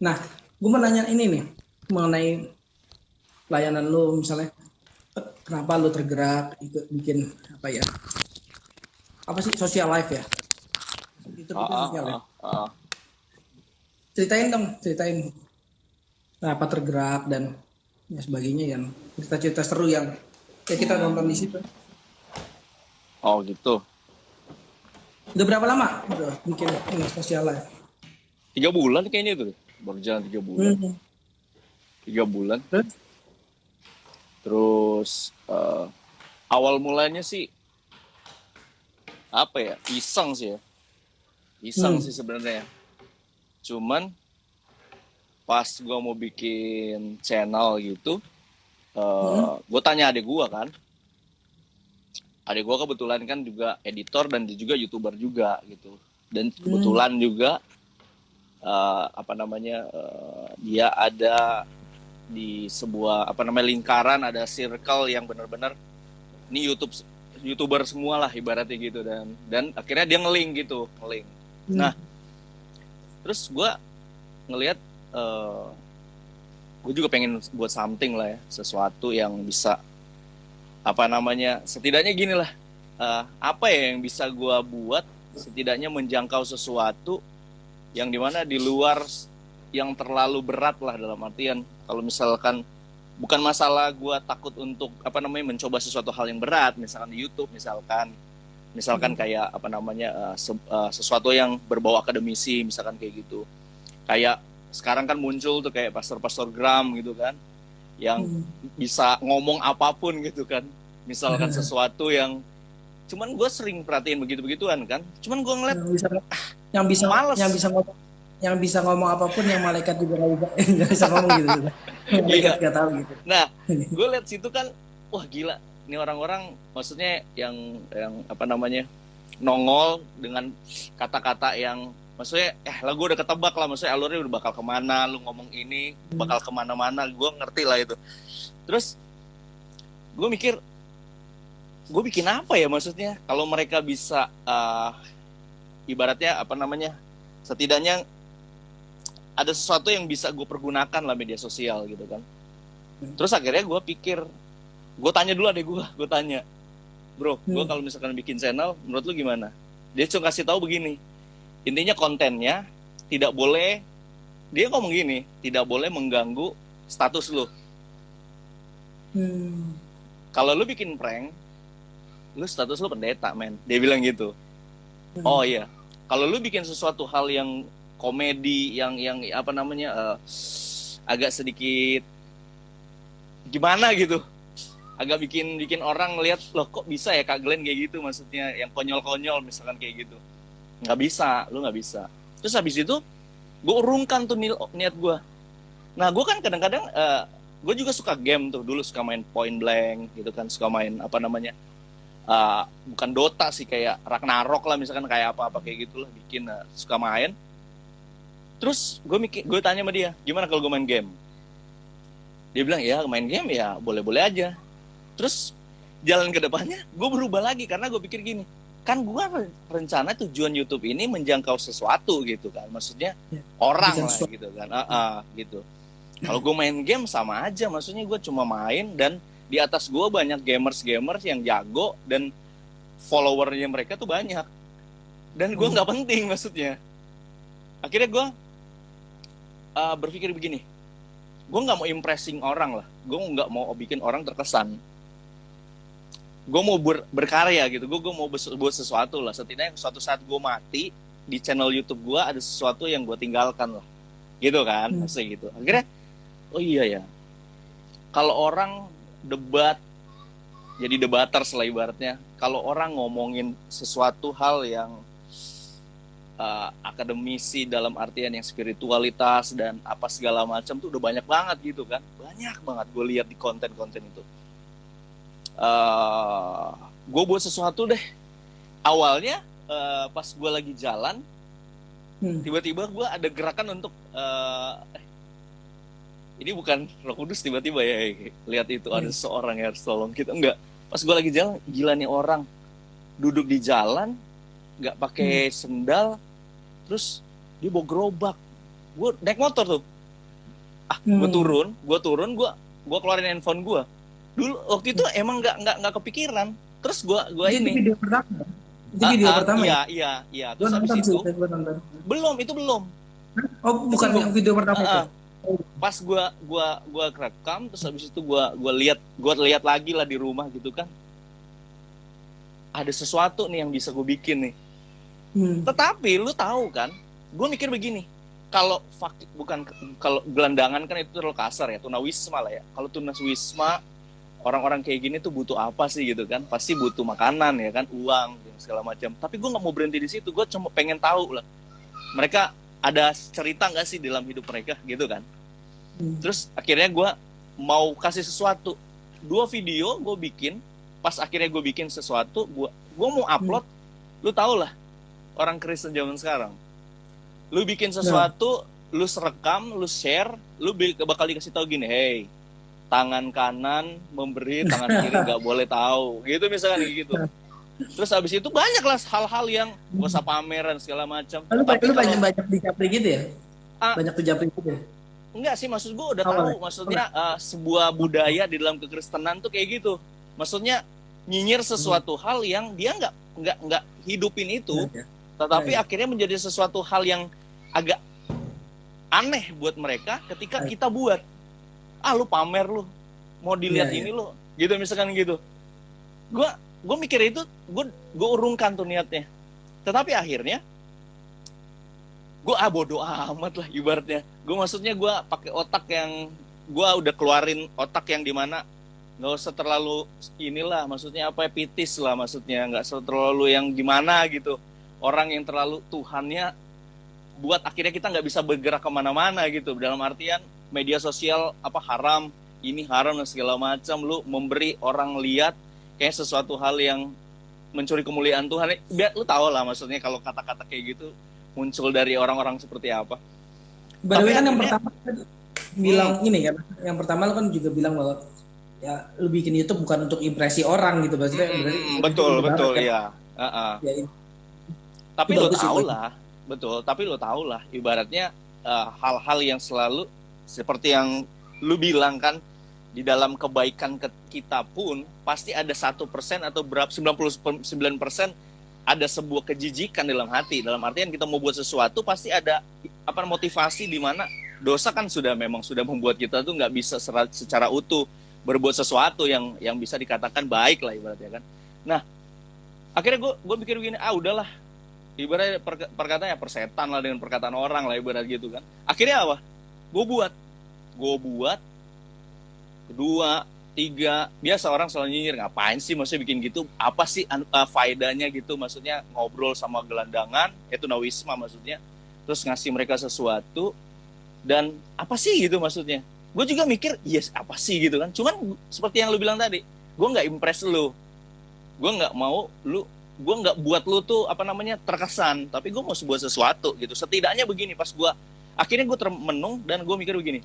Nah, gue mau nanya ini nih mengenai layanan lo, misalnya kenapa lo tergerak ikut bikin apa ya? Apa sih social life ya? YouTube itu sosial ya. Ceritain dong, ceritain kenapa tergerak dan ya sebagainya, yang cerita-cerita seru yang ya kita nonton di situ. Oh gitu. Udah berapa lama udah bikin ini social life? 3 bulan kayaknya tuh. Baru jalan 3 bulan. Hmm. 3 bulan. Terus? Terus awal mulanya sih apa ya? Iseng sih ya. Iseng sih sebenarnya. Cuman pas gue mau bikin channel gitu, gue tanya adik gue kan. Adik gue kebetulan kan juga editor dan dia juga YouTuber juga gitu. Dan kebetulan juga dia ada di sebuah lingkaran, ada circle yang benar-benar ini YouTuber semua lah ibaratnya gitu, dan akhirnya dia nge-link. Nah, terus gue ngelihat gue juga pengen buat something lah ya, sesuatu yang bisa setidaknya gini lah, apa ya yang bisa gue buat setidaknya menjangkau sesuatu yang dimana di luar yang terlalu berat lah, dalam artian kalau misalkan bukan masalah gue takut untuk mencoba sesuatu hal yang berat, misalkan di YouTube, misalkan kayak sesuatu yang berbau akademisi, misalkan kayak gitu. Kayak sekarang kan muncul tuh kayak pastor Gram gitu kan, yang bisa ngomong apapun gitu kan, misalkan sesuatu yang cuman gue sering perhatiin begitu-begituan kan, cuman gue ngeliat males. yang bisa ngomong apapun, yang malaikat juga nggak bisa ngomong gitu. Malaikat nggak tahu gitu. Nah, gue lihat situ kan, wah gila, ini orang-orang maksudnya yang nongol dengan kata-kata yang maksudnya lah gue udah ketebak lah, maksudnya alurnya udah bakal kemana, lu ngomong ini bakal kemana-mana, gue ngerti lah itu. Terus gue mikir, gue bikin apa ya, maksudnya kalau mereka bisa ibaratnya setidaknya ada sesuatu yang bisa gue pergunakan lah, media sosial gitu kan. Terus akhirnya gue pikir, gue tanya dulu adek gue tanya, bro, gue kalau misalkan bikin channel, menurut lu gimana? Dia cuma kasih tahu begini, intinya kontennya tidak boleh, dia ngomong gini, tidak boleh mengganggu status lu. Kalau lu bikin prank, lu status lu pendeta, men. Dia bilang gitu. Oh iya, kalau lu bikin sesuatu hal yang komedi, yang agak sedikit gimana gitu, agak bikin orang lihat, loh kok bisa ya Kak Glenn kayak gitu, maksudnya yang konyol-konyol misalkan kayak gitu, nggak bisa. Terus habis itu gue urungkan tuh niat gue. Nah, gue kan kadang-kadang gue juga suka game tuh, dulu suka main Point Blank gitu kan, suka main bukan Dota sih, kayak Ragnarok lah misalkan, kayak apa-apa kayak gitulah, bikin suka main. Terus gue tanya sama dia, gimana kalau gue main game? Dia bilang, ya main game ya boleh-boleh aja. Terus jalan ke depannya gue berubah lagi, karena gue pikir gini, kan gue rencana tujuan YouTube ini menjangkau sesuatu gitu kan, maksudnya orang lah gitu kan, gitu. Kalau gue main game sama aja, maksudnya gue cuma main, dan di atas gue banyak gamers yang jago dan followernya mereka tuh banyak, dan gue nggak penting maksudnya. Akhirnya gue berpikir begini, gue nggak mau impressing orang lah, gue nggak mau bikin orang terkesan, gue mau berkarya gitu, gue mau buat sesuatu lah, setidaknya suatu saat gue mati, di channel YouTube gue ada sesuatu yang gue tinggalkan lah, gitu kan, maksudnya gitu. Akhirnya, oh iya ya, kalau orang debat, jadi debaters lah ibaratnya, kalau orang ngomongin sesuatu hal yang akademisi dalam artian yang spiritualitas dan apa segala macam tuh udah banyak banget gitu kan, banyak banget gue lihat di konten-konten itu. Gue buat sesuatu deh. Awalnya pas gue lagi jalan, tiba-tiba gue ada gerakan untuk ini bukan Roh Kudus tiba-tiba ya lihat itu ada seorang yang harus tolong kita, enggak. Pas gue lagi jalan, gila nih orang duduk di jalan nggak pakai sendal, terus dia bawa gerobak, gue naik motor tuh, gue turun, gue keluarin handphone gue. Dulu waktu itu emang nggak kepikiran. Terus gue Itu ini video pertama. Itu video pertama ya? iya. Gue Terus habis nonton sih, itu gue nonton. belum. Oh, bukan belum. yang video pertama itu. Pas gua rekam, terus habis itu gua lihat lagi lah di rumah gitu kan. Ada sesuatu nih yang bisa gue bikin nih. Tetapi lu tahu kan, gue mikir begini, kalau kalau gelandangan kan itu terlalu kasar ya, tunawisma lah ya. Kalau tunawisma, orang-orang kayak gini tuh butuh apa sih gitu kan? Pasti butuh makanan ya kan, uang segala macam. Tapi gue nggak mau berhenti di situ, gue cuma pengen tahu lah, mereka ada cerita nggak sih dalam hidup mereka gitu kan? Terus akhirnya gue mau kasih sesuatu, 2 video gue bikin. Pas akhirnya gue bikin sesuatu, gue mau upload. Lu tau lah orang Kristen zaman sekarang, lu bikin sesuatu, lu rekam, lu share, lu bakal dikasih tahu gini, hey, tangan kanan memberi, tangan kiri nggak boleh tahu, gitu misalkan gitu. Terus habis itu banyak lah hal-hal yang gak usah pameran segala macam. Lu banyak di Japri gitu ya? Banyak di Japri gitu ya? Enggak sih, maksud gue udah tahu, maksudnya sebuah budaya di dalam kekristenan tuh kayak gitu. Maksudnya nyinyir sesuatu hal yang dia nggak hidupin itu, tetapi akhirnya menjadi sesuatu hal yang agak aneh buat mereka ketika kita buat. Lu pamer lu, mau dilihat ini lu, gitu misalkan gitu. Gue mikir itu, gue urungkan tuh niatnya. Tetapi akhirnya gue bodo amat lah ibaratnya. Gue maksudnya gue pakai otak yang gue udah keluarin, otak yang dimana nggak usah terlalu inilah, maksudnya apa ya, pitis lah, maksudnya nggak terlalu yang gimana gitu. Orang yang terlalu Tuhannya buat akhirnya kita nggak bisa bergerak kemana-mana gitu. Dalam artian media sosial apa haram, ini haram dan segala macam. Lu memberi orang lihat kayak sesuatu hal yang mencuri kemuliaan Tuhan. Biar lu tahu lah maksudnya kalau kata-kata kayak gitu muncul dari orang-orang seperti apa. Tapi kan yang pertama bilang ini kan, yang pertama lu kan juga bilang bahwa ya lu bikin YouTube bukan untuk impresi orang gitu, maksudnya. Betul ya. Tapi lo tahu lah, betul. Tapi lo tahu lah, ibaratnya hal-hal yang selalu seperti yang lu bilang kan, di dalam kebaikan kita pun pasti ada 1% atau berapa 99% ada sebuah kejijikan dalam hati. Dalam artian kita mau buat sesuatu pasti ada motivasi di mana dosa kan sudah membuat kita tuh nggak bisa secara utuh berbuat sesuatu yang bisa dikatakan baik lah ibaratnya kan. Nah, akhirnya gue pikir begini, udahlah, ibaratnya perkataan ya persetan lah dengan perkataan orang lah ibarat gitu kan. Akhirnya apa? Gue buat 2, 3, biasa orang selalu nyinyir, ngapain sih maksudnya bikin gitu, apa sih faedahnya gitu, maksudnya ngobrol sama gelandangan, itu tunawisma maksudnya, terus ngasih mereka sesuatu, dan apa sih gitu maksudnya. Gue juga mikir, yes apa sih gitu kan, cuman seperti yang lu bilang tadi, gue nggak impress lu, gue nggak mau lu, gue nggak buat lu tuh terkesan, tapi gue mau buat sesuatu gitu. Setidaknya begini, pas gue akhirnya gue termenung dan gue mikir begini,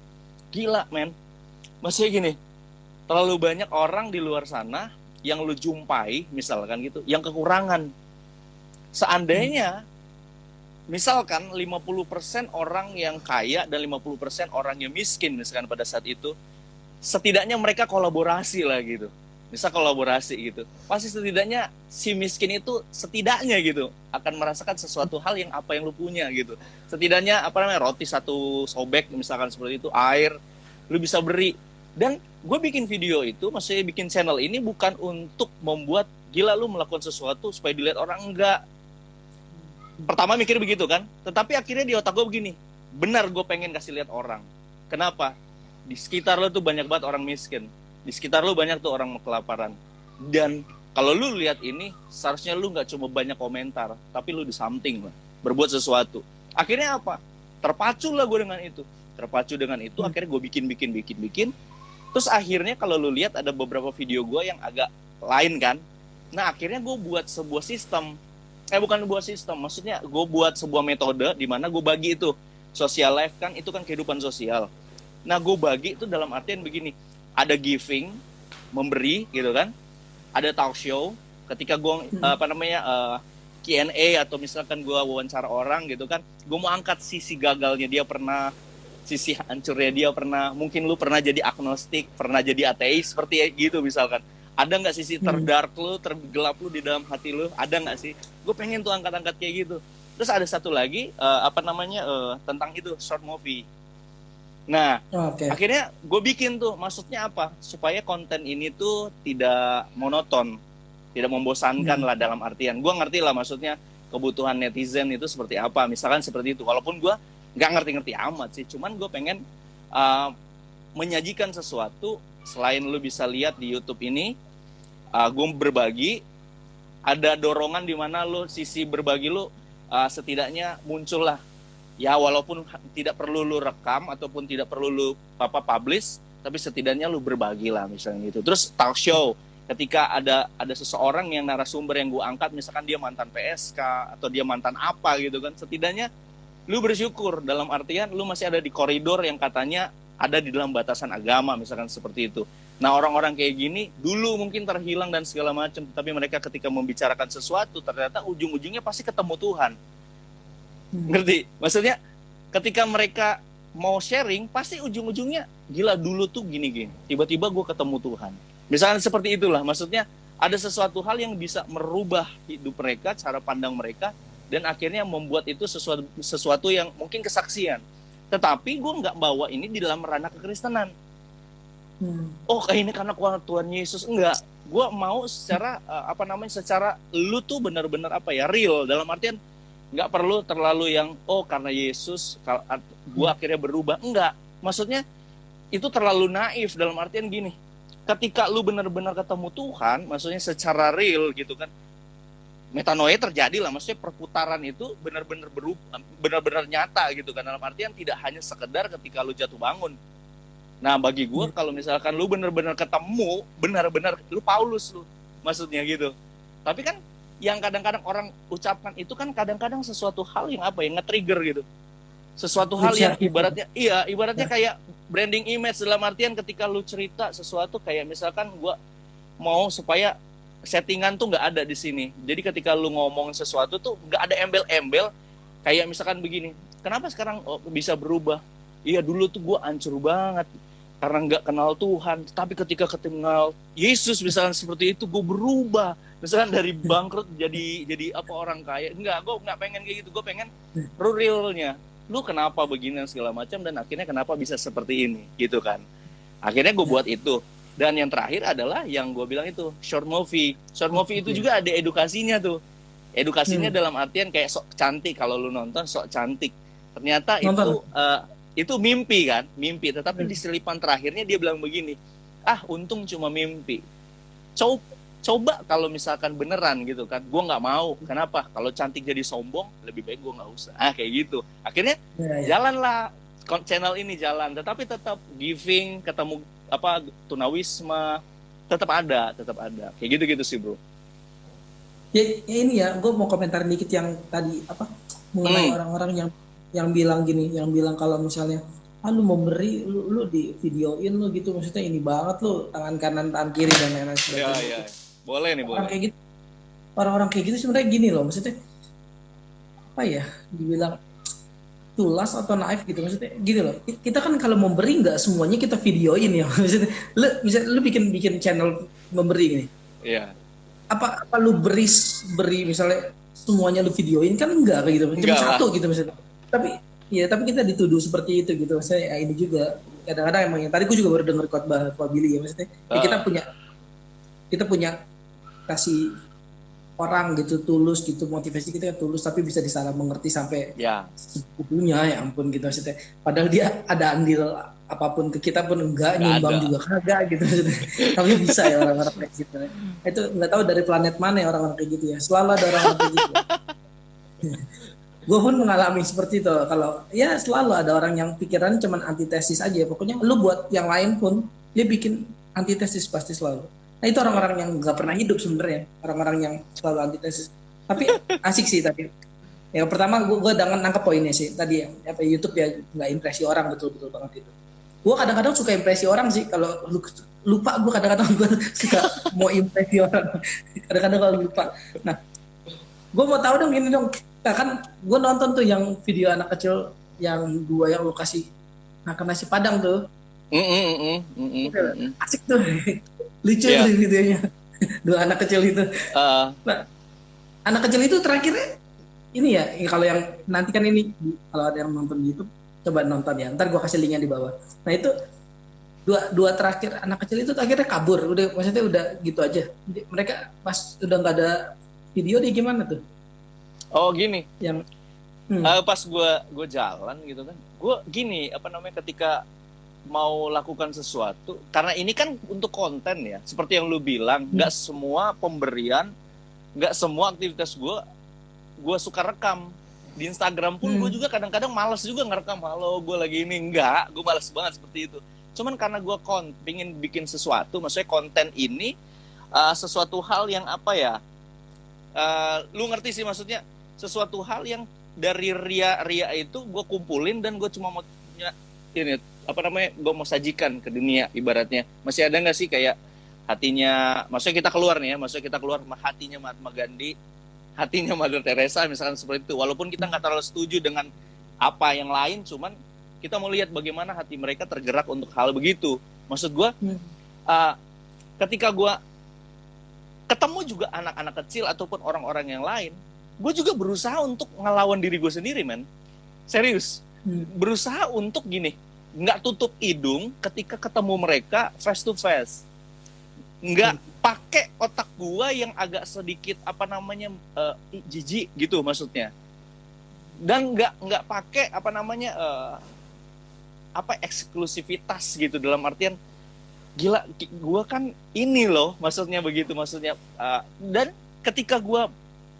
gila men, maksudnya gini, terlalu banyak orang di luar sana yang lu jumpai misalkan gitu, yang kekurangan. Seandainya misalkan 50% orang yang kaya dan 50% orang yang miskin misalkan pada saat itu, setidaknya mereka kolaborasi lah gitu. Misal kolaborasi gitu, pasti setidaknya si miskin itu setidaknya gitu akan merasakan sesuatu hal yang apa yang lu punya gitu. Setidaknya roti 1 sobek misalkan seperti itu, air lu bisa beri. Dan gue bikin video itu, maksudnya bikin channel ini bukan untuk membuat gila lu melakukan sesuatu supaya dilihat orang, enggak. Pertama mikir begitu kan, tetapi akhirnya di otak gue begini, benar gue pengen kasih lihat orang. Kenapa? Di sekitar lu tuh banyak banget orang miskin, di sekitar lu banyak tuh orang kelaparan. Dan kalau lu lihat ini, seharusnya lu nggak cuma banyak komentar, tapi lu di something lah, berbuat sesuatu. Akhirnya apa? Terpacu lah gue dengan itu. Akhirnya gue bikin. Terus akhirnya kalau lu lihat ada beberapa video gue yang agak lain kan. Nah akhirnya gue buat sebuah sistem. Maksudnya gue buat sebuah metode di mana gue bagi itu. Social life kan, itu kan kehidupan sosial. Nah gue bagi itu dalam artian begini. Ada giving, memberi gitu kan. Ada talk show, ketika gue Q&A atau misalkan gue wawancara orang gitu kan, gue mau angkat sisi gagalnya dia pernah, sisi hancurnya dia pernah, mungkin lu pernah jadi agnostik, pernah jadi ateis seperti gitu misalkan. Ada nggak sisi terdark lu, tergelap lu di dalam hati lu? Ada nggak sih? Gue pengen tuh angkat-angkat kayak gitu. Terus ada satu lagi tentang itu short movie. Nah, akhirnya gue bikin tuh, maksudnya apa? Supaya konten ini tuh tidak monoton, tidak membosankan lah, dalam artian gue ngerti lah maksudnya kebutuhan netizen itu seperti apa, misalkan seperti itu. Walaupun gue nggak ngerti-ngerti amat sih, cuman gue pengen menyajikan sesuatu. Selain lu bisa lihat di YouTube ini, gue berbagi, ada dorongan di mana lu, sisi berbagi lu setidaknya muncul lah. Ya walaupun tidak perlu lu rekam ataupun tidak perlu lu publish, tapi setidaknya lu berbagi lah misalnya gitu. Terus talk show, ketika ada seseorang yang narasumber yang gue angkat, misalkan dia mantan PSK atau dia mantan apa gitu kan, setidaknya lu bersyukur, dalam artian lu masih ada di koridor yang katanya ada di dalam batasan agama, misalkan seperti itu. Nah, orang-orang kayak gini dulu mungkin terhilang dan segala macam, tapi mereka ketika membicarakan sesuatu ternyata ujung-ujungnya pasti ketemu Tuhan. Ngerti? Maksudnya ketika mereka mau sharing, pasti ujung-ujungnya, gila dulu tuh gini-gini, tiba-tiba gue ketemu Tuhan. Misalnya seperti itulah, maksudnya ada sesuatu hal yang bisa merubah hidup mereka, cara pandang mereka, dan akhirnya membuat itu sesuatu yang mungkin kesaksian. Tetapi gue nggak bawa ini di dalam ranah kekristenan. Oh, ini karena kuat Tuhan Yesus. Enggak. Gue mau secara secara lu tuh benar-benar real, dalam artian nggak perlu terlalu yang karena Yesus gue akhirnya berubah. Enggak, maksudnya itu terlalu naif, dalam artian gini, ketika lu benar-benar ketemu Tuhan, maksudnya secara real gitu kan, metanoia terjadi lah, maksudnya perputaran itu benar-benar berubah, benar-benar nyata gitu kan, dalam artian tidak hanya sekedar ketika lu jatuh bangun. Nah, bagi gue kalau misalkan lu benar-benar ketemu, benar-benar lu Paulus lu, maksudnya gitu. Tapi kan yang kadang-kadang orang ucapkan itu kan kadang-kadang sesuatu hal yang nge-trigger gitu. Sesuatu hal yang ibaratnya kayak branding image, dalam artian ketika lu cerita sesuatu kayak misalkan gua mau supaya settingan tuh nggak ada di sini. Jadi ketika lu ngomong sesuatu tuh nggak ada embel-embel, kayak misalkan begini, kenapa sekarang bisa berubah? Iya dulu tuh gua hancur banget karena nggak kenal Tuhan, tapi ketika kenal Yesus misalkan seperti itu, gue berubah. Misalkan dari bangkrut jadi orang kaya. Enggak, gue nggak pengen kayak gitu. Gue pengen realnya. Lu kenapa begini dan segala macam, dan akhirnya kenapa bisa seperti ini gitu kan. Akhirnya gue buat itu. Dan yang terakhir adalah yang gue bilang itu short movie. Short movie itu juga ada edukasinya tuh. Edukasinya dalam artian kayak sok cantik, kalau lu nonton sok cantik. Ternyata itu mimpi kan, mimpi. Tetapi di selipan terakhirnya dia bilang begini, untung cuma mimpi. Coba kalau misalkan beneran gitu kan, gue nggak mau. Kenapa? Kalau cantik jadi sombong, lebih baik gue nggak usah. Kayak gitu. Akhirnya jalanlah channel ini jalan, tetapi tetap giving, ketemu tunawisma, tetap ada. Kayak gitu sih bro. Ya ini ya, gue mau komentar dikit yang tadi mengenai orang-orang yang bilang gini, yang bilang kalau misalnya lu mau beri, lu di videoin lu gitu, maksudnya ini banget lu, tangan kanan tangan kiri dan lain-lain sebagainya. Iya. Boleh nih, boleh. Orang-orang kayak gitu sebenarnya gini loh, maksudnya dibilang tulas atau naif gitu, maksudnya gitu loh. Kita kan kalau memberi nggak semuanya kita videoin ya, maksudnya lu bikin channel memberi gini. Iya. Apa lu beri misalnya semuanya lu videoin, kan enggak kayak gitu, cuma satu gitu misalnya. Tapi kita dituduh seperti itu gitu. Saya ini juga kadang-kadang emang yang tadi gue juga baru dengar khotbah Billy ya, maksudnya kita punya kasih orang gitu tulus gitu, motivasi kita tulus, tapi bisa disalah mengerti sampai sebetulnya, ya ampun gitu maksudnya. Padahal dia ada andil apapun ke kita pun enggak, nyumbang juga kagak gitu maksudnya. Tapi bisa ya orang-orang kayak gitu. Itu nggak tahu dari planet mana ya orang-orang kayak gitu ya. Selalu ada orang-orang kayak gitu. Gue pun mengalami seperti itu. Kalau selalu ada orang yang pikirannya cuma antitesis aja. Pokoknya lu buat yang lain pun dia bikin antitesis pasti selalu. Nah itu orang-orang yang nggak pernah hidup sebenarnya, orang-orang yang selalu antitesis. Tapi asik sih tadi. Yang pertama gue nangkep poinnya sih tadi YouTube ya nggak impresi orang, betul banget itu. Gue kadang-kadang suka impresi orang sih, kalau lupa gue kadang-kadang gue suka mau impresi orang. Kadang-kadang kalau lupa. Nah Gue mau tahu dong gini dong. Nah, kan gue nonton tuh yang video anak kecil yang 2 yang lo kasih makan nasi padang tuh. Asik tuh. Lucu tuh videonya. 2 anak kecil itu. Nah, anak kecil itu terakhirnya ini ya, kalau yang nanti kan ini kalau ada yang nonton di YouTube coba nonton ya. Ntar gue kasih linknya di bawah. Nah itu dua terakhir anak kecil itu akhirnya kabur, udah maksudnya udah gitu aja. Mereka pas udah nggak ada video dia gimana tuh? Oh gini, Yang pas gue jalan gitu kan, gue gini apa namanya ketika mau lakukan sesuatu, karena ini kan untuk konten ya, seperti yang lu bilang, nggak semua pemberian, nggak semua aktivitas gue suka rekam. Di Instagram pun gue juga kadang-kadang malas juga ngerekam, halo gue lagi ini, enggak, gue malas banget seperti itu. Cuman karena gue pengen bikin sesuatu, maksudnya konten ini sesuatu hal yang apa ya, lu ngerti sih maksudnya, sesuatu hal yang dari ria itu gue kumpulin dan gue cuma mau ini apa namanya, gue mau sajikan ke dunia ibaratnya. Masih ada nggak sih kayak hatinya, maksudnya kita keluar nih ya, maksudnya kita keluar hatinya Mahatma Gandhi, hatinya Mother Teresa misalkan seperti itu, walaupun kita nggak terlalu setuju dengan apa yang lain, cuman kita mau lihat bagaimana hati mereka tergerak untuk hal begitu. Maksud gue, ketika gue ketemu juga anak-anak kecil ataupun orang-orang yang lain, gue juga berusaha untuk ngelawan diri gue sendiri, men. Serius. Berusaha untuk gini, nggak tutup hidung ketika ketemu mereka face to face. Nggak pakai otak gue yang agak sedikit apa namanya jijik gitu maksudnya. Dan nggak pakai apa namanya eksklusivitas gitu, dalam artian gila gue kan ini loh, maksudnya begitu, maksudnya dan ketika gue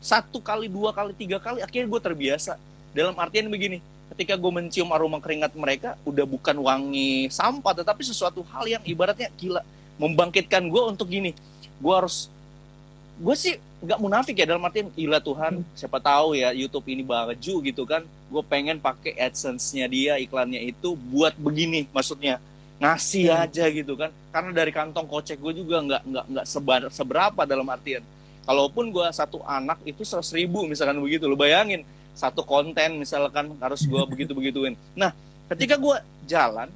1 kali 2 kali 3 kali akhirnya gue terbiasa, dalam artian begini, ketika gue mencium aroma keringat mereka udah bukan wangi sampah tetapi sesuatu hal yang ibaratnya gila membangkitkan gue untuk gini, gue sih nggak munafik ya, dalam artian gila Tuhan, siapa tahu ya YouTube ini baju gitu kan, gue pengen pakai AdSense-nya dia, iklannya itu buat begini, maksudnya ngasih aja gitu kan, karena dari kantong kocek gue juga nggak seberapa, dalam artian kalaupun gue 1 anak itu 100.000 misalkan begitu, lo bayangin 1 konten misalkan harus gue begitu-begituin. Nah ketika gue jalan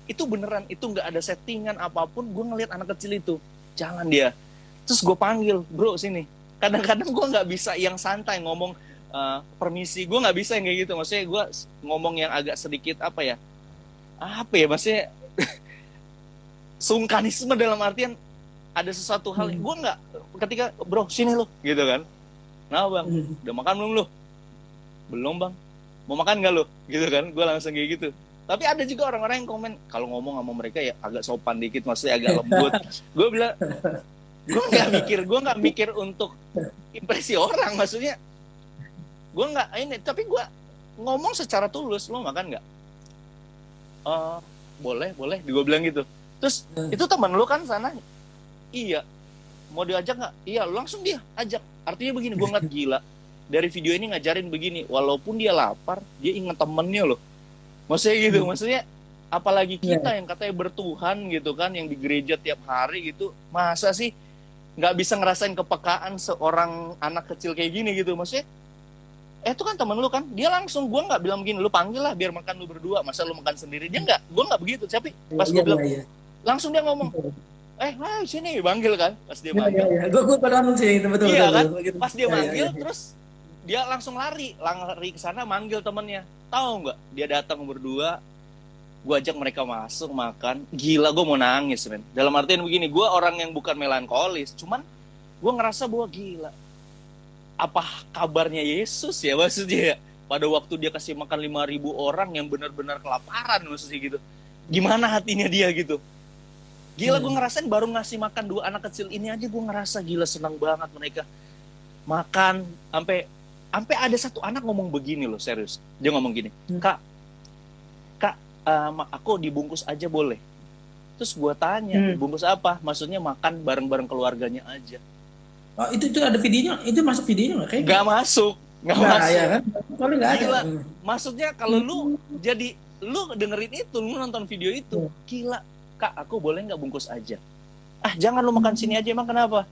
itu beneran, itu nggak ada settingan apapun, gue ngelihat anak kecil itu jalan dia, terus gue panggil, bro sini. Kadang-kadang gue nggak bisa yang santai ngomong permisi, gue nggak bisa yang kayak gitu, maksudnya gue ngomong yang agak sedikit apa ya maksudnya sungkanisme, dalam artian ada sesuatu hal gue nggak, ketika bro sini lo gitu kan, nah bang udah makan belum lo, belum bang, mau makan nggak lo gitu kan, gue langsung kayak gitu. Tapi ada juga orang-orang yang komen, kalau ngomong sama mereka ya agak sopan dikit, maksudnya agak lembut. Gue bilang, gue nggak mikir untuk impresi orang, maksudnya gue nggak ini, tapi gue ngomong secara tulus, lo makan nggak? Boleh, gue bilang gitu. Terus itu teman lo kan sana, iya, mau diajak nggak? Iya, langsung dia ajak. Artinya begini, gue ngeliat gila. Dari video ini ngajarin begini, walaupun dia lapar, dia ingat temennya loh. Maksudnya gitu, maksudnya apalagi kita yang katanya bertuhan gitu kan, yang di gereja tiap hari gitu, masa sih nggak bisa ngerasain kepekaan seorang anak kecil kayak gini gitu, maksudnya itu kan temen lu kan, dia langsung, gue nggak bilang begini, lu panggil lah biar makan lu berdua, masa lu makan sendiri, dia nggak, gue nggak begitu, tapi pas gue bilang, langsung dia ngomong, sini, manggil kan, pas dia manggil, gue pernah sih itu, betul, iya betul, kan, betul. Pas dia manggil, terus dia langsung lari ke sana manggil temennya, tahu nggak, dia datang berdua, gue ajak mereka masuk makan, gila gue mau nangis, men. Dalam artian begini, gue orang yang bukan melankolis, cuman gue ngerasa bahwa gila, apa kabarnya Yesus ya, maksudnya ya, pada waktu dia kasih makan 5.000 orang yang benar-benar kelaparan, maksudnya gitu, gimana hatinya dia gitu. Gila, gue ngerasain baru ngasih makan 2 anak kecil ini aja, gue ngerasa gila senang banget mereka makan, sampai ada 1 anak ngomong begini loh, serius. Dia ngomong gini, Kak, aku dibungkus aja boleh? Terus gue tanya, bungkus apa? Maksudnya makan bareng-bareng keluarganya aja. Oh, itu ada videonya? Itu masuk videonya nggak? Nggak masuk. Ya kan? Soalnya nggak ada. Gila, maksudnya kalau lu dengerin itu, lu nonton video itu, gila, Kak, aku boleh nggak bungkus aja? Jangan lu makan sini aja, emang kenapa?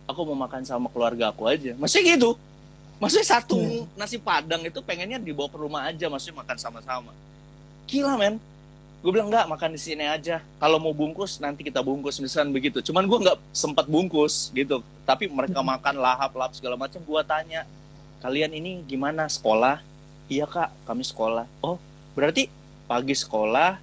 aku mau makan sama keluarga aku aja. Maksudnya gitu. Maksudnya satu nasi padang itu pengennya dibawa ke rumah aja, maksudnya makan sama-sama. Gila men. Gue bilang enggak, makan di sini aja. Kalau mau bungkus nanti kita bungkus misalnya begitu. Cuman gue nggak sempat bungkus gitu. Tapi mereka makan lahap-lahap segala macam. Gue tanya, kalian ini gimana sekolah? Iya kak, kami sekolah. Oh berarti pagi sekolah,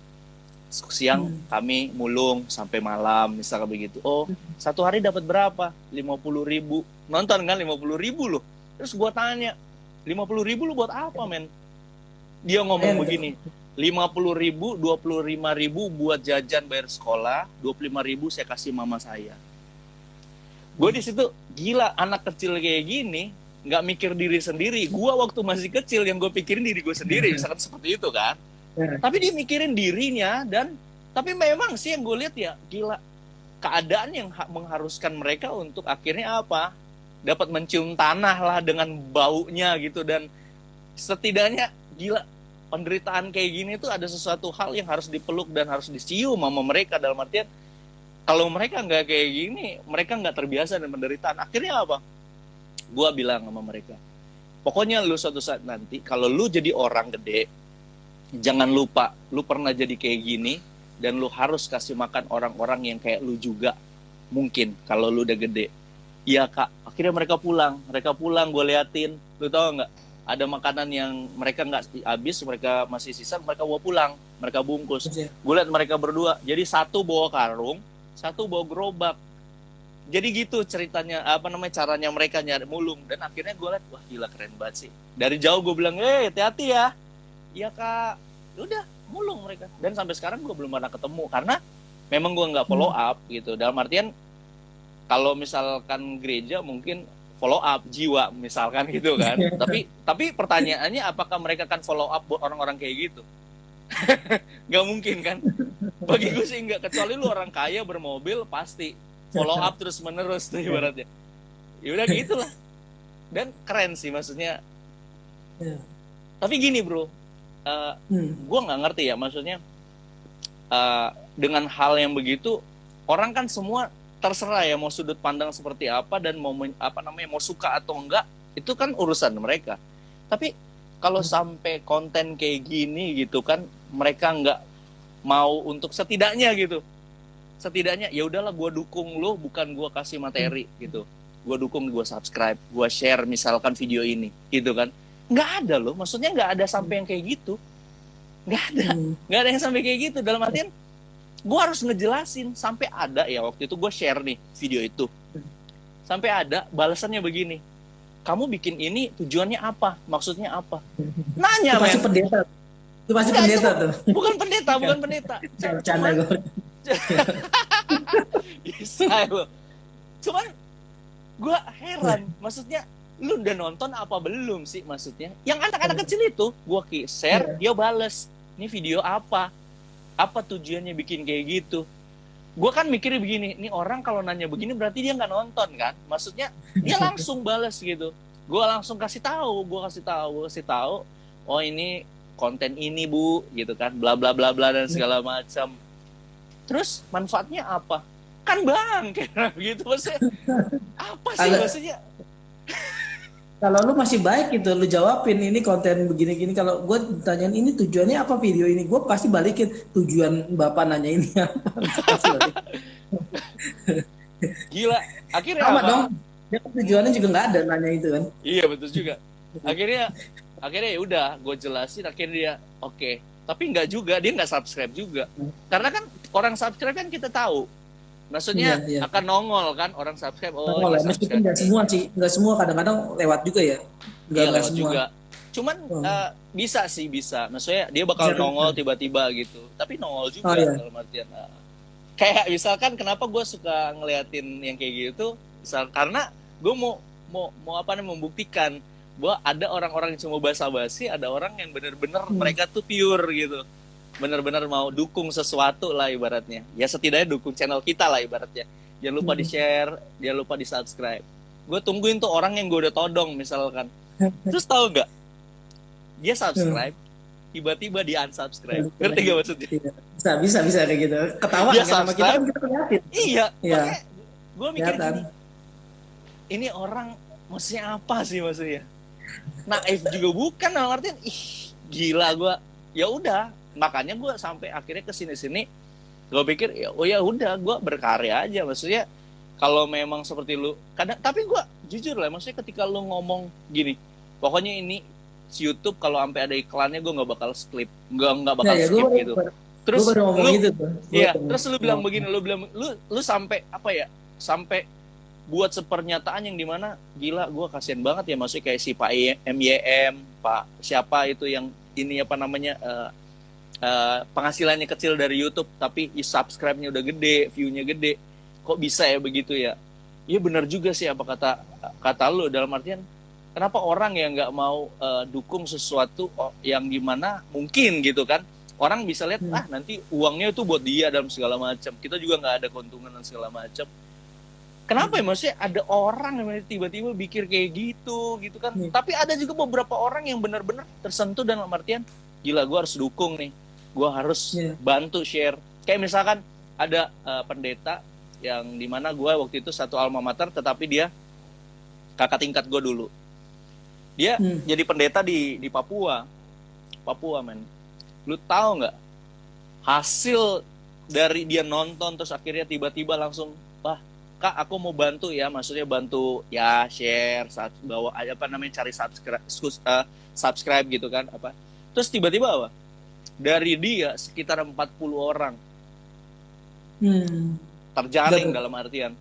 siang kami mulung sampai malam misalnya begitu. Oh satu hari dapat berapa? 50.000. Nonton kan 50.000 loh. Terus gue tanya, 50.000 lu buat apa men? Dia ngomong begini, 50.000, 25.000 buat jajan bayar sekolah, 25.000 saya kasih mama saya. Gue di situ gila, anak kecil kayak gini nggak mikir diri sendiri. Gue waktu masih kecil yang gue pikirin diri gue sendiri, misalkan seperti itu kan. Tapi dia mikirin dirinya dan tapi memang sih yang gue lihat ya gila, keadaan yang mengharuskan mereka untuk akhirnya apa? Dapat mencium tanah lah dengan baunya gitu, dan setidaknya gila, penderitaan kayak gini tuh ada sesuatu hal yang harus dipeluk dan harus dicium sama mereka, dalam artian kalau mereka nggak kayak gini, mereka nggak terbiasa dengan penderitaan. Akhirnya apa? Gua bilang sama mereka, pokoknya lu suatu saat nanti kalau lu jadi orang gede, jangan lupa lu pernah jadi kayak gini dan lu harus kasih makan orang-orang yang kayak lu juga mungkin kalau lu udah gede. Iya kak, akhirnya mereka pulang, gue liatin, lu tau nggak? Ada makanan yang mereka nggak habis, mereka masih sisa, mereka bawa pulang, mereka bungkus. Gue liat mereka berdua, jadi satu bawa karung, satu bawa gerobak. Jadi gitu ceritanya, caranya mereka nyari mulung. Dan akhirnya gue liat, wah gila keren banget sih. Dari jauh gue bilang, hati-hati ya. Iya kak, udah mulung mereka. Dan sampai sekarang gue belum pernah ketemu, karena memang gue nggak follow up gitu. Dalam artian, kalau misalkan gereja mungkin follow up jiwa misalkan gitu kan. tapi pertanyaannya apakah mereka akan follow up buat orang-orang kayak gitu? Nggak mungkin kan? Bagi gue sih nggak, kecuali lu orang kaya bermobil pasti follow up terus menerus tuh ibaratnya. Ya udah gitulah. Dan keren sih maksudnya. Tapi gini bro, gue nggak ngerti ya maksudnya dengan hal yang begitu, orang kan semua terserah ya mau sudut pandang seperti apa dan mau mau suka atau enggak, itu kan urusan mereka. Tapi kalau sampai konten kayak gini gitu kan, mereka nggak mau untuk setidaknya ya udahlah gue dukung lo, bukan gue kasih materi gitu, gue dukung, gue subscribe, gue share misalkan video ini gitu kan. Nggak ada loh, maksudnya nggak ada sampai yang kayak gitu, nggak ada yang sampai kayak gitu. Dalam artian gue harus ngejelasin, sampai ada ya waktu itu gue share nih video itu, sampai ada balasannya begini, kamu bikin ini tujuannya apa, maksudnya apa, nanya itu pasti pendeta, itu pasti pendeta tuh. Bukan pendeta cuman gue heran, maksudnya lu udah nonton apa belum sih, maksudnya yang anak-anak kecil itu gue share, dia bales, ini video apa tujuannya bikin kayak gitu. Gue kan mikirnya begini, nih orang kalau nanya begini berarti dia nggak nonton kan, maksudnya dia langsung balas gitu. Gue langsung kasih tahu, oh ini konten ini bu gitu kan, bla bla bla bla dan segala macam. Terus manfaatnya apa kan bang, kayak gitu maksudnya apa sih maksudnya. Kalau lu masih baik gitu, lu jawabin ini konten begini-gini. Kalau gue tanyain ini tujuannya apa video ini, gue pasti balikin tujuan bapak nanya ini apa. Gila, akhirnya sama apa? Dong, dia tujuannya juga nggak ada nanya itu kan. Iya betul juga. Akhirnya ya udah, gue jelasin. Akhirnya dia oke. Tapi nggak juga, dia nggak subscribe juga. Karena kan orang subscribe kan kita tahu. Maksudnya akan nongol kan orang subscribe. Oh, nongol ya. Meskipun nggak semua sih, nggak semua, kadang-kadang lewat juga ya. Nggak lewat semua juga. Cuman bisa. Maksudnya dia bakal nongol tiba-tiba gitu. Tapi nongol juga dalam artian. Kayak misalkan kenapa gue suka ngeliatin yang kayak gitu? Karena gue mau membuktikan bahwa ada orang-orang yang cuma basa-basi, ada orang yang benar-benar mereka tuh pure gitu. Benar-benar mau dukung sesuatu lah ibaratnya. Ya setidaknya dukung channel kita lah ibaratnya. Jangan lupa di-share, jangan lupa di-subscribe. Gue tungguin tuh orang yang gue udah todong misalkan. Terus tahu nggak? Dia subscribe, tiba-tiba di unsubscribe. Ngerti gak maksudnya? Bisa kayak gitu. Ketawa kan sama kita kan kita liatin. Iya. Gue mikir gini. ini orang maksudnya apa sih maksudnya? Naif juga bukan, dalam artian gila gue. Ya udah, makanya gue sampai akhirnya kesini gue pikir ya udah gue berkarya aja, maksudnya kalau memang seperti lu kadang, tapi gue jujur lah, maksudnya ketika lu ngomong gini, pokoknya ini YouTube kalau sampai ada iklannya gue nggak bakal skip, nggak bakal skip gitu. Terus gue baru ngomong lu, gitu tuh. iya, terus lu bilang begini, lu sampai apa ya, sampai buat sepernyataan yang dimana gila, gue kasihan banget ya, maksudnya kayak si Pak MYM, Pak siapa itu yang ini apa namanya, penghasilannya kecil dari YouTube tapi subscribe-nya udah gede, view-nya gede, kok bisa ya begitu ya? Iya benar juga sih apa kata lu, dalam artian kenapa orang yang nggak mau dukung sesuatu yang gimana mungkin gitu kan, orang bisa lihat nanti uangnya itu buat dia dalam segala macam, kita juga nggak ada keuntungan dan segala macam. Kenapa ya, maksudnya ada orang yang tiba-tiba pikir kayak gitu kan. Tapi ada juga beberapa orang yang benar-benar tersentuh dalam artian, gila gue harus dukung nih, gue harus bantu share. Kayak misalkan ada pendeta yang dimana gue waktu itu satu alma mater, tetapi dia kakak tingkat gue dulu. Dia jadi pendeta di Papua men. Lu tahu nggak hasil dari dia nonton terus akhirnya tiba-tiba langsung, Kak, aku mau bantu ya, maksudnya bantu ya share, bawa apa namanya, cari subscribe gitu kan apa. Terus tiba-tiba apa? Dari dia sekitar 40 orang terjaring, dalam artian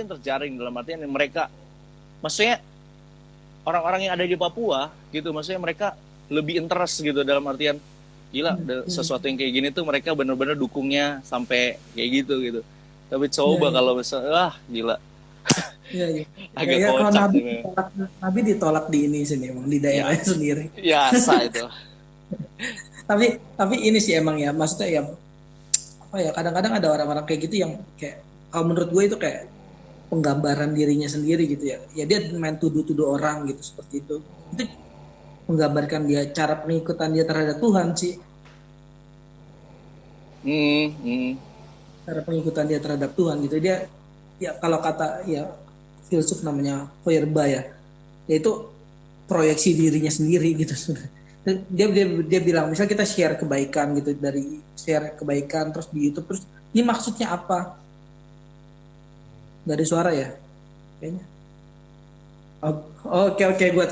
terjaring dalam artian yang mereka, maksudnya orang-orang yang ada di Papua gitu, maksudnya mereka lebih interest gitu, dalam artian gila sesuatu yang kayak gini tuh mereka benar-benar dukungnya sampai kayak gitu. Tapi coba kalau misalnya, gila. Iya. Agak kalau kocak. Nabi ditolak di ini sini, emang di daerahnya sendiri. Biasa itu. tapi ini sih emang ya, maksudnya ya apa ya, kadang-kadang ada orang-orang kayak gitu yang kayak, kalau menurut gue itu kayak penggambaran dirinya sendiri gitu ya. Ya dia main tuduh-tuduh orang gitu, seperti itu. Itu menggambarkan dia, cara pengikutan dia terhadap Tuhan sih. Cara pengikutan dia terhadap Tuhan gitu, dia ya kalau kata ya filsuf namanya Feuerbach ya, yaitu proyeksi dirinya sendiri gitu. Dia bilang, misal kita share kebaikan gitu, dari share kebaikan terus di YouTube, terus ini maksudnya apa? Dari suara ya kayaknya. Oke gue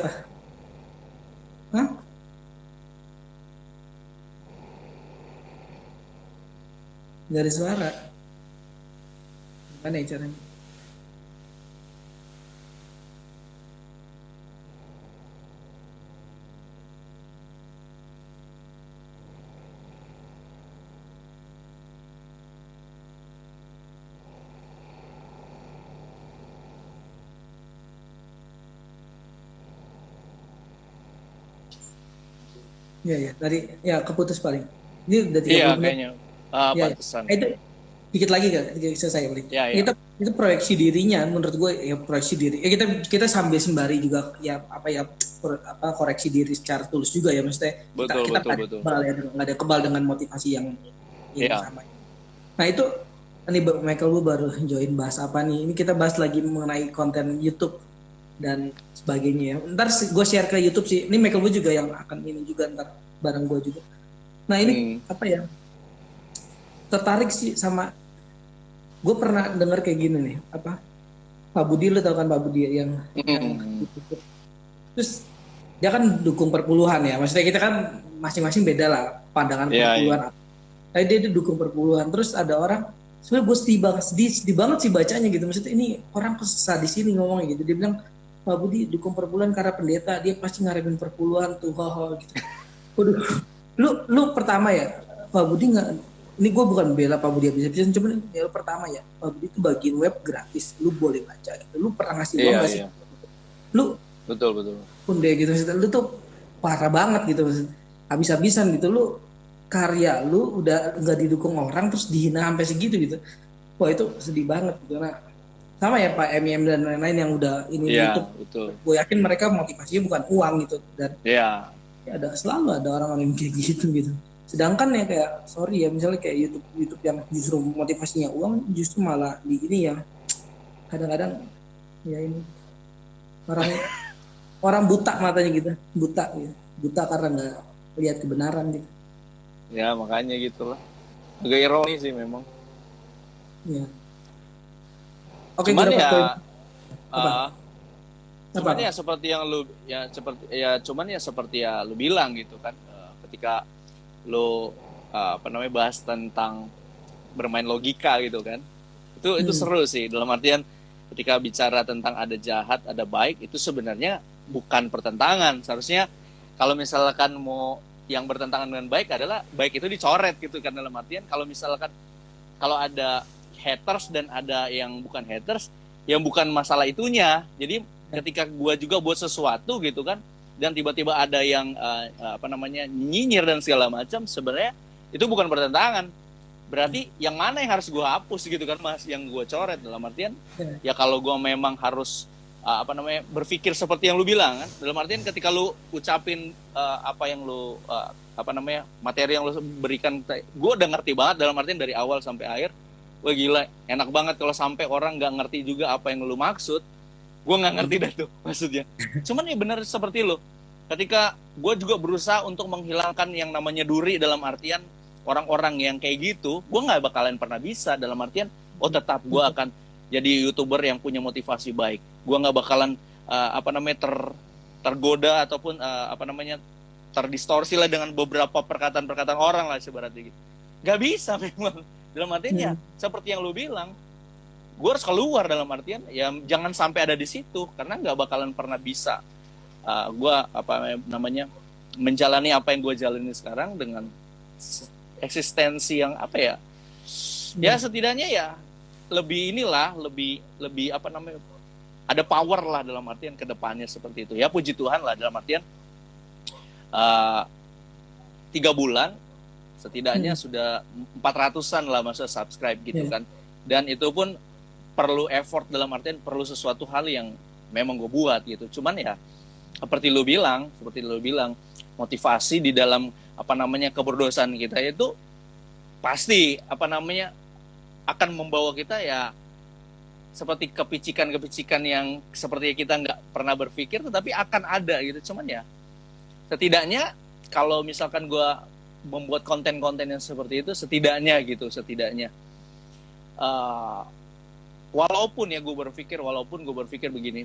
dari suara gimana ya caranya? Iya tadi ya keputus paling. Ini udah 30 menit. Kayaknya. Pantesan. Itu dikit lagi kan selesai paling. Itu proyeksi dirinya, menurut gue ya, proyeksi diri. Ya kita sambil sembari juga ya koreksi diri secara tulus juga ya, maksudnya kita nggak ada kebal dengan motivasi yang sama. Nah itu ini Michael, gue baru join bahas apa nih? Ini kita bahas lagi mengenai konten YouTube dan sebagainya ya. Ntar gue share ke YouTube sih. Ini Michael gue juga yang akan ini juga ntar bareng gue juga. Nah ini apa ya? Tertarik sih sama, gue pernah dengar kayak gini nih, apa Pak Budi, lu tau kan Pak Budi yang terus dia kan dukung perpuluhan ya, maksudnya kita kan masing-masing beda lah pandangan perpuluhan. Tapi dia dukung perpuluhan, terus ada orang sebenarnya gue sedih banget sih bacanya gitu, maksudnya ini orang kesesat di sini ngomongnya gitu. Dia bilang Pak Budi dukung perpuluhan karena pendeta, dia pasti ngaremin perpuluhan tuh gitu. Waduh, lu pertama ya Pak Budi nggak, ini gue bukan bela Pak Budi habis-habisan, cuman ya pertama ya, Pak Budi itu bagian web gratis, lu boleh baca gitu. Lu pernah ngasih uang nggak sih? Lu betul pun deh gitu, lu tuh parah banget gitu, habis-habisan gitu. Lu karya lu udah nggak didukung orang terus dihina sampai segitu gitu. Wah itu sedih banget gitu. Nah sama ya Pak MYM dan lain-lain yang udah ini YouTube, gue yakin mereka motivasinya bukan uang gitu, dan ya selalu ada orang-orang yang kayak gitu. Sedangkan ya kayak sorry ya, misalnya kayak YouTube yang justru motivasinya uang, justru malah di ini yang kadang-kadang ya ini Orang orang buta matanya gitu, buta gitu. Buta karena nggak lihat kebenaran gitu. Ya makanya gitu lah. Agak ironi sih memang. Ya. Oke, gue Cuman dapat poin. ya Apa? uh, Apa? cuman ya seperti yang lu cuman ya seperti ya lu bilang gitu kan, ketika lu bahas tentang bermain logika gitu kan, itu seru sih, dalam artian ketika bicara tentang ada jahat ada baik, itu sebenarnya bukan pertentangan. Seharusnya kalau misalkan mau yang bertentangan dengan baik adalah baik itu dicoret gitu kan, dalam artian kalau misalkan kalau ada haters dan ada yang bukan haters, yang bukan masalah itunya. Jadi ketika gue juga buat sesuatu gitu kan, dan tiba-tiba ada yang nyinyir dan segala macam, sebenarnya itu bukan pertentangan. Berarti yang mana yang harus gue hapus gitu kan mas, yang gue coret, dalam artian ya kalau gue memang harus berpikir seperti yang lu bilang kan, dalam artian ketika lu ucapin apa yang lu materi yang lu berikan, gue udah ngerti banget, dalam artian dari awal sampai akhir. Wah gila, enak banget kalau sampai orang nggak ngerti juga apa yang lu maksud. Gue nggak ngerti dah tuh maksudnya. Cuman ya benar seperti lu, ketika gue juga berusaha untuk menghilangkan yang namanya duri, dalam artian orang-orang yang kayak gitu, gue nggak bakalan pernah bisa, dalam artian tetap gue akan jadi YouTuber yang punya motivasi baik. Gue nggak bakalan tergoda ataupun terdistorsi lah dengan beberapa perkataan-perkataan orang lah sebenarnya gitu. Gak bisa memang, dalam artian ya seperti yang lu bilang, gue harus keluar, dalam artian ya jangan sampai ada di situ, karena nggak bakalan pernah bisa gue menjalani apa yang gue jalani sekarang dengan eksistensi yang ya setidaknya ya lebih ada power lah, dalam artian kedepannya seperti itu. Ya puji Tuhan lah, dalam artian 3 bulan setidaknya sudah 400-an lah masa subscribe gitu kan. Dan itu pun perlu effort, dalam artian perlu sesuatu hal yang memang gue buat gitu. Cuman ya seperti lu bilang, motivasi di dalam keberdosaan kita itu pasti akan membawa kita ya seperti kepicikan-kepicikan yang seperti kita nggak pernah berpikir, tetapi akan ada gitu. Cuman ya setidaknya kalau misalkan gue membuat konten-konten yang seperti itu, setidaknya walaupun gue berpikir begini,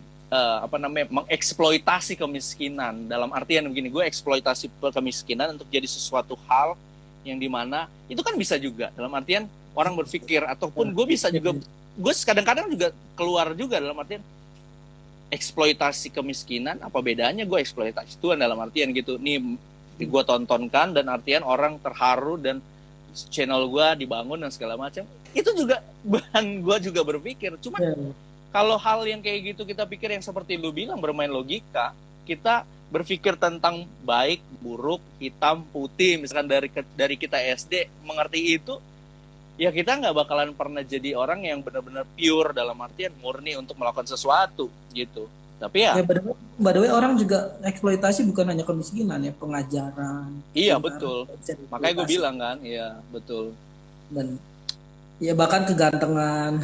mengeksploitasi kemiskinan, dalam artian begini, gue eksploitasi kemiskinan untuk jadi sesuatu hal yang dimana itu kan bisa juga, dalam artian orang berpikir, ataupun gue bisa juga, gue kadang-kadang juga keluar juga, dalam artian eksploitasi kemiskinan, apa bedanya gue eksploitasi Tuhan, dalam artian gitu, nih gue tontonkan dan artian orang terharu dan channel gue dibangun dan segala macam. Itu juga bahan gue juga berpikir. Cuman kalau hal yang kayak gitu kita pikir yang seperti lu bilang, bermain logika, kita berpikir tentang baik, buruk, hitam, putih, misalkan dari kita SD mengerti itu, ya kita nggak bakalan pernah jadi orang yang benar-benar pure, dalam artian murni untuk melakukan sesuatu gitu. Tapi ya by the way, orang juga eksploitasi bukan hanya kemiskinan ya, pengajaran. Iya betul. Makanya gue bilang kan, iya betul. Dan ya bahkan kegantengan,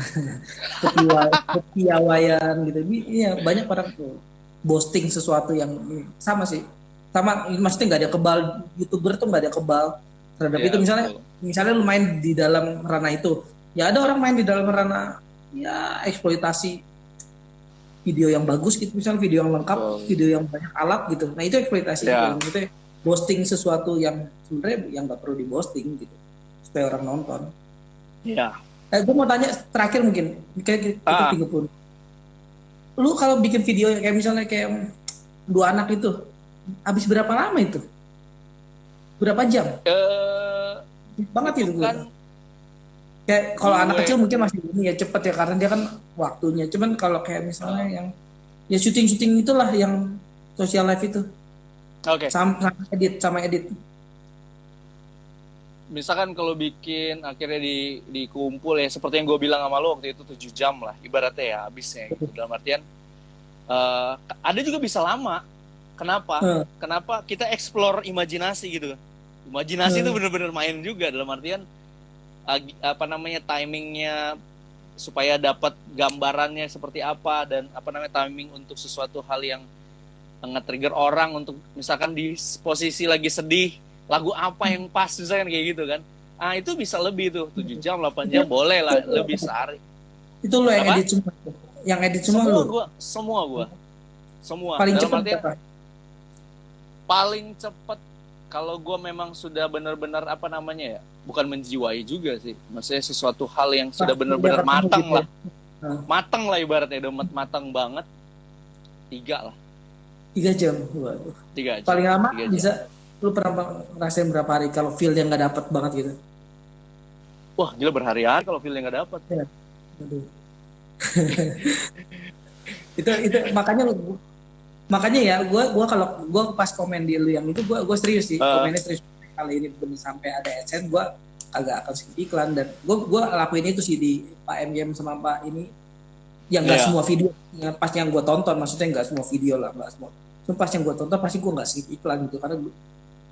kepiawaian gitu. Iya, banyak orang tuh posting sesuatu yang sama sih. Sama, maksudnya nggak ada kebal, YouTuber tuh nggak ada kebal terhadap itu. Misalnya lu main di dalam ranah itu, ya ada orang main di dalam ranah ya eksploitasi video yang bagus gitu, misalnya video yang lengkap, video yang banyak alat gitu. Nah itu eksploitasi, itu posting sesuatu yang sebenarnya yang nggak perlu diposting gitu, supaya orang nonton. Iya. Gue mau tanya terakhir mungkin, kayak 30. Lu kalau bikin video kayak misalnya kayak 2 anak itu, habis berapa lama itu? Berapa jam? Banget itu kan. Kayak kalau anak kecil mungkin masih ini ya cepet ya, karena dia kan waktunya. Cuman kalau kayak misalnya yang ya syuting itulah yang social life itu. Oke. Sama edit. Misalkan kalau bikin akhirnya dikumpul ya, seperti yang gue bilang sama lo waktu itu 7 jam lah ibaratnya ya habisnya gitu. Dalam artian ada juga bisa lama. Kenapa? Kenapa kita explore imajinasi gitu. Imajinasi itu benar-benar main juga, dalam artian timingnya supaya dapat gambarannya seperti apa dan apa namanya timing untuk sesuatu hal yang nge-trigger orang untuk misalkan di posisi lagi sedih, lagu apa yang pas misalkan kayak gitu kan. Ah itu bisa lebih tuh 7 jam 8 jam boleh lah lebih sehari. Itu lo yang Apa? edit semua. Yang edit semua lo. Semua. Paling Dalam cepat artian, apa? paling cepat kalau gue memang sudah benar-benar apa namanya ya, bukan menjiwai juga sih, maksudnya sesuatu hal yang sudah benar-benar matang gitu lah, ya. matang lah ibaratnya, udah matang banget, 3 lah, 3 jam. Waduh. 3 jam. Paling lama 3 jam. bisa lu pernah ngerasain berapa hari kalau feel yang nggak dapet banget gitu? Wah gila berhari-hari kalau feel yang nggak dapet. Ya. Aduh. itu makanya ya gue kalau gue pas komen di lu yang itu gue serius sih, komennya serius. Kali ini bener sampai ada AdSense gue agak akan skip iklan, dan gue lakuin itu sih di Pak MYM sama Pak ini yang nggak semua video yang pas yang gue tonton, maksudnya nggak semua video lah, nggak semua. Cuma pas yang gue tonton pasti gue nggak skip iklan gitu,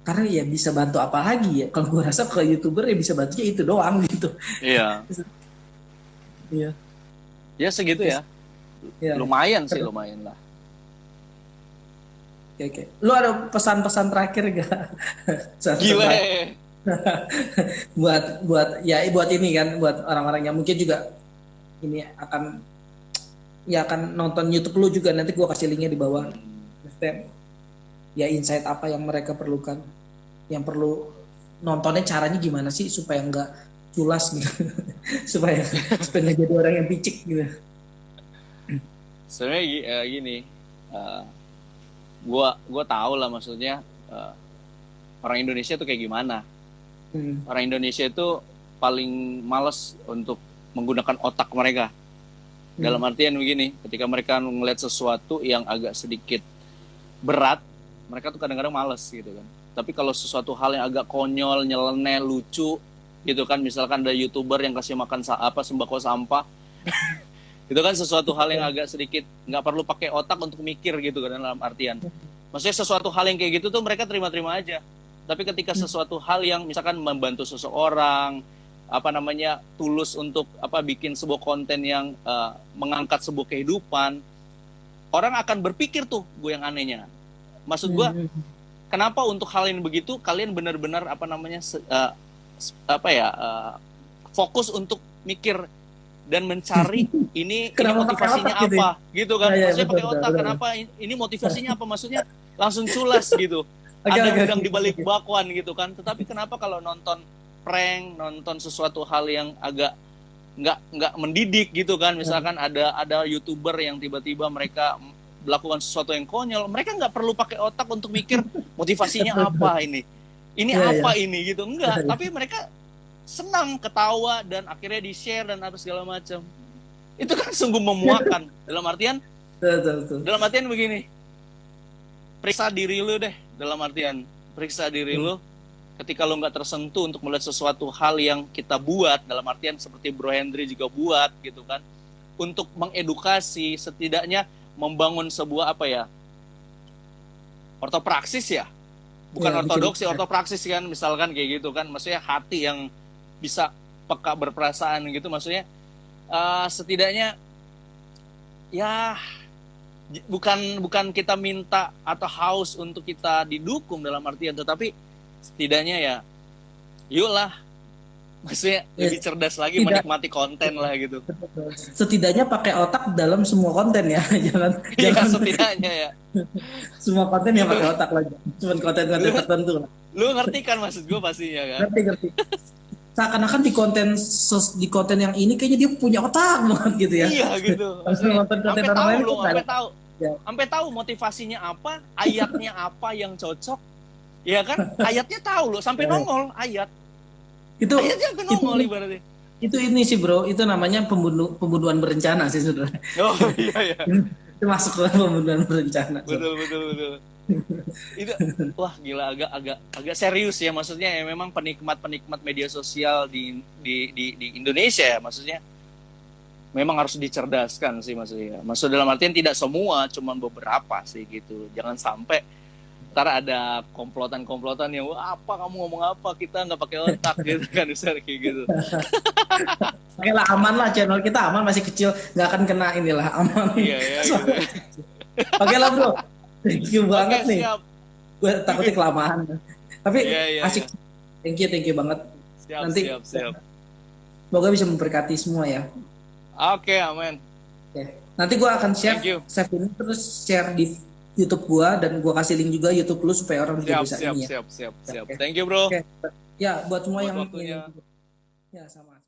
karena ya bisa bantu apa lagi ya, kalau gue rasa ke YouTuber ya bisa bantunya itu doang gitu. Iya. Iya. Ya segitu ya. Lumayan sih, lumayan lah. Oke. Lu ada pesan-pesan terakhir gak? Gila. buat ini kan, buat orang-orang yang mungkin juga ini akan nonton YouTube lu juga, nanti gua kasih linknya di bawah. Ya insight apa yang mereka perlukan, yang perlu nontonnya caranya gimana sih supaya nggak culas gitu, supaya nggak jadi orang yang picik gitu. Sebenarnya gini. Gue tahu lah maksudnya orang Indonesia tuh kayak gimana. Orang Indonesia itu paling males untuk menggunakan otak mereka. Dalam artian begini, ketika mereka ngeliat sesuatu yang agak sedikit berat, mereka tuh kadang-kadang males gitu kan. Tapi kalau sesuatu hal yang agak konyol, nyeleneh, lucu gitu kan, misalkan ada YouTuber yang kasih makan sembako sampah, itu kan sesuatu hal yang agak sedikit nggak perlu pakai otak untuk mikir gitu kan, dalam artian maksudnya sesuatu hal yang kayak gitu tuh mereka terima-terima aja. Tapi ketika sesuatu hal yang misalkan membantu seseorang, apa namanya, tulus untuk bikin sebuah konten yang mengangkat sebuah kehidupan, orang akan berpikir tuh, gue yang anehnya, maksud gue kenapa untuk hal yang begitu kalian benar-benar fokus untuk mikir dan mencari ini motivasinya apa gitu kan. Maksudnya pakai otak, kenapa ini motivasinya apa, maksudnya langsung culas gitu. Ada udang di balik bakwan gitu kan. Tetapi kenapa kalau nonton prank, nonton sesuatu hal yang agak nggak mendidik gitu kan, misalkan ada YouTuber yang tiba-tiba mereka melakukan sesuatu yang konyol, mereka nggak perlu pakai otak untuk mikir motivasinya apa ini ini gitu, enggak. Tapi mereka senang, ketawa, dan akhirnya di-share dan apa segala macam. Itu kan sungguh memuakan. Dalam artian begini, periksa diri lu deh. Dalam artian, periksa diri lu ketika lu nggak tersentuh untuk melihat sesuatu hal yang kita buat, dalam artian seperti Bro Hendry juga buat gitu kan, untuk mengedukasi, setidaknya membangun sebuah ortopraksis ya, bukan ortodoksi, ortopraksis kan, misalkan kayak gitu kan, maksudnya hati yang bisa peka berperasaan gitu, maksudnya setidaknya ya bukan kita minta atau haus untuk kita didukung dalam artian, tetapi setidaknya ya yuklah, maksudnya lebih cerdas lagi menikmati konten lah gitu. Setidaknya pakai otak dalam semua konten ya, jangan setidaknya ya. Semua konten yang pakai otak lagi, cuma konten-konten tertentu lah. Lu ngerti kan maksud gue pastinya kan? Ngerti. Seakan-akan di konten yang ini kayaknya dia punya otak banget gitu ya. Iya gitu. Sampai tahu motivasinya apa, ayatnya apa yang cocok, ya kan? Ayatnya tahu loh, sampai nongol ayat. Ayatnya sampai nongol ibaratnya. Itu ini sih bro, itu namanya pembunuhan berencana sih sebenarnya. Oh iya. Itu masuk ke pembunuhan berencana. Betul. Itu wah gila, agak serius ya, maksudnya ya, memang penikmat media sosial di Indonesia ya, maksudnya memang harus dicerdaskan sih, maksudnya dalam artian tidak semua, cuman beberapa sih gitu. Jangan sampai ntar ada komplotan yang wah apa kamu ngomong apa, kita nggak pakai otak gitu kan, misalnya kayak gitu. Oke lah, aman lah, channel kita aman, masih kecil, nggak akan kena inilah, aman. Iya ya gitu. Oke lah bro, thank you banget Oke, nih. siap. Gue takutnya kelamaan. Tapi Iya, asik. iya. Thank you banget. Siap, Nanti siap. semoga bisa memberkati semua ya. Oke, amin. Oke. Nanti gue akan Thank you. save ini terus share di YouTube gue, dan gue kasih link juga YouTube lu supaya orang juga bisa ini ya. Siap. Oke. Thank you, bro. Oke. Ya, buat semua Buat yang waktunya. Ya, sama.